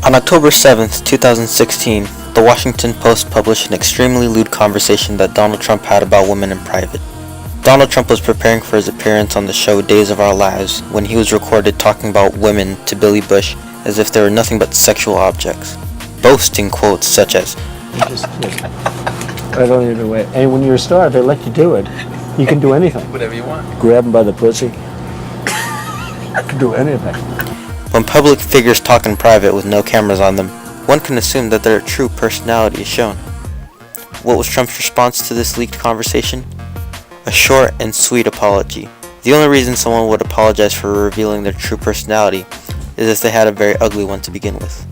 On October 7, 2016, the Washington Post published an extremely lewd conversation that Donald Trump had about women in private. Donald Trump was preparing for his appearance on the show Days of Our Lives when he was recorded talking about women to Billy Bush as if they were nothing but sexual objects, boasting quotes such as, I don't even wait. And when you're a star, they let you do it. You can do anything. Whatever you want. Grab them by the pussy. You can do anything. When public figures talk in private with no cameras on them, one can assume that their true personality is shown. What was Trump's response to this leaked conversation? A short and sweet apology. The only reason someone would apologize for revealing their true personality is if they had a very ugly one to begin with.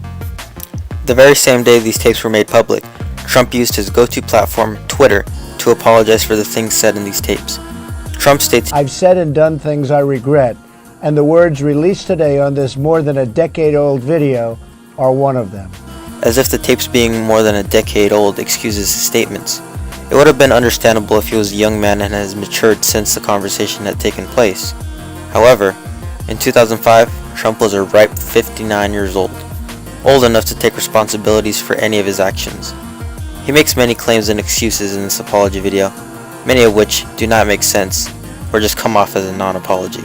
The very same day these tapes were made public, Trump used his go-to platform, Twitter, to apologize for the things said in these tapes. Trump states, I've said and done things I regret, and the words released today on this more than a decade-old video are one of them. As if the tapes being more than a decade old excuses his statements. It would have been understandable if he was a young man and has matured since the conversation had taken place. However, in 2005, Trump was a ripe 59 years old enough to take responsibilities for any of his actions. He makes many claims and excuses in this apology video, many of which do not make sense or just come off as a non-apology.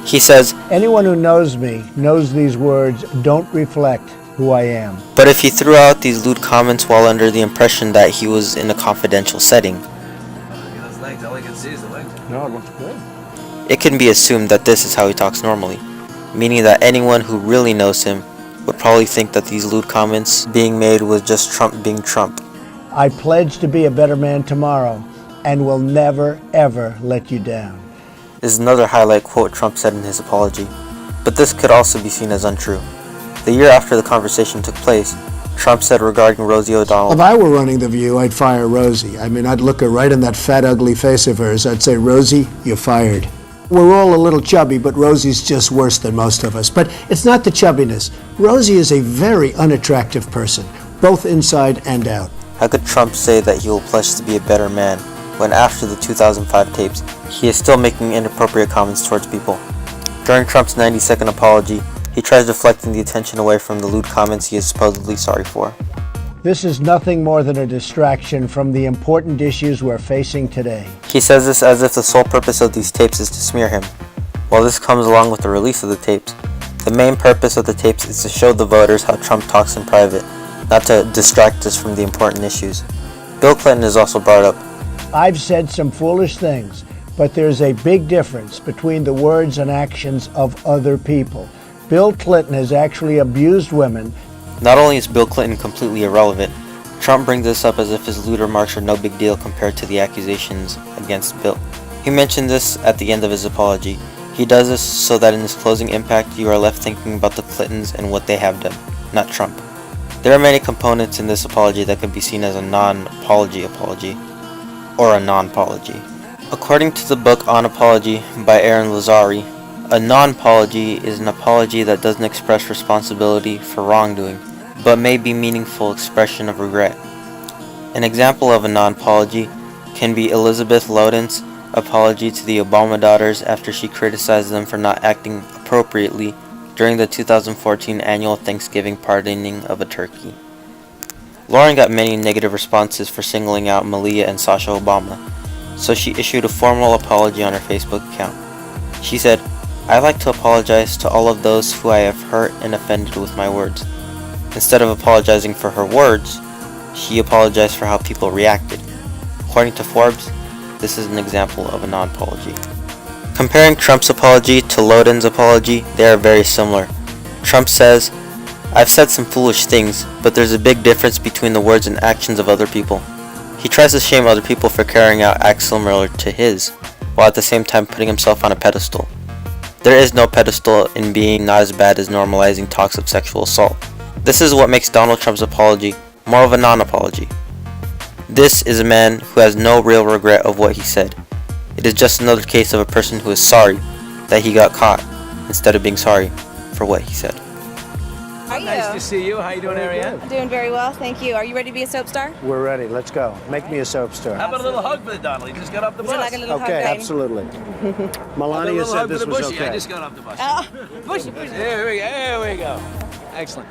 He says, anyone who knows me knows these words don't reflect who I am. But if he threw out these lewd comments while under the impression that he was in a confidential setting, Look at those legs. All I can see is the legs. No, it looks good. it can be assumed that this is how he talks normally, meaning that anyone who really knows him would probably think that these lewd comments being made was just Trump being Trump. I pledge to be a better man tomorrow and will never, ever let you down. This is another highlight quote Trump said in his apology, but this could also be seen as untrue. The year after the conversation took place, Trump said regarding Rosie O'Donnell, If I were running The View, I'd fire Rosie. I mean, I'd look her right in that fat, ugly face of hers. I'd say, Rosie, you're fired. We're all a little chubby, but Rosie's just worse than most of us. But it's not the chubbiness. Rosie is a very unattractive person, both inside and out. how could Trump say that he will pledge to be a better man when after the 2005 tapes, he is still making inappropriate comments towards people? During Trump's 90-second apology, he tries deflecting the attention away from the lewd comments he is supposedly sorry for. This is nothing more than a distraction from the important issues we're facing today. He says this as if the sole purpose of these tapes is to smear him. While this comes along with the release of the tapes, the main purpose of the tapes is to show the voters how Trump talks in private, not to distract us from the important issues. Bill Clinton is also brought up. I've said some foolish things, but there's a big difference between the words and actions of other people. Bill Clinton has actually abused women. Not only is Bill Clinton completely irrelevant, Trump brings this up as if his lewd remarks are no big deal compared to the accusations against Bill. He mentioned this at the end of his apology. He does this so that in his closing impact you are left thinking about the Clintons and what they have done, not Trump. There are many components in this apology that can be seen as a non-apology apology, or a non-apology. According to the book On Apology by Aaron Lazari, a non-apology is an apology that doesn't express responsibility for wrongdoing, but may be meaningful expression of regret. An example of a non-apology can be Elizabeth Loden's apology to the Obama daughters after she criticized them for not acting appropriately during the 2014 annual Thanksgiving pardoning of a turkey. Lauren got many negative responses for singling out Malia and Sasha Obama, so she issued a formal apology on her Facebook account. She said, I'd like to apologize to all of those who I have hurt and offended with my words. Instead of apologizing for her words, she apologized for how people reacted. According to Forbes, this is an example of a non-apology. Comparing Trump's apology to Loden's apology, they are very similar. Trump says, I've said some foolish things, but there's a big difference between the words and actions of other people. He tries to shame other people for carrying out acts similar to his, while at the same time putting himself on a pedestal. There is no pedestal in being not as bad as normalizing talks of sexual assault. This is what makes Donald Trump's apology more of a non-apology. This is a man who has no real regret of what he said. It is just another case of a person who is sorry that he got caught, instead of being sorry for what he said. How are you? Nice to see you. How you doing, Ariane? Doing very well, thank you. Are you ready to be a soap star? We're ready. Let's go. Make me a soap star. How about a little hug for the Donald? He just got off the Is it bus. like a little Okay, hug thing? absolutely. A Melania little said hug for this the was bushy. I okay. just got off the bus. Oh, bushy, bushy. There we go. Excellent.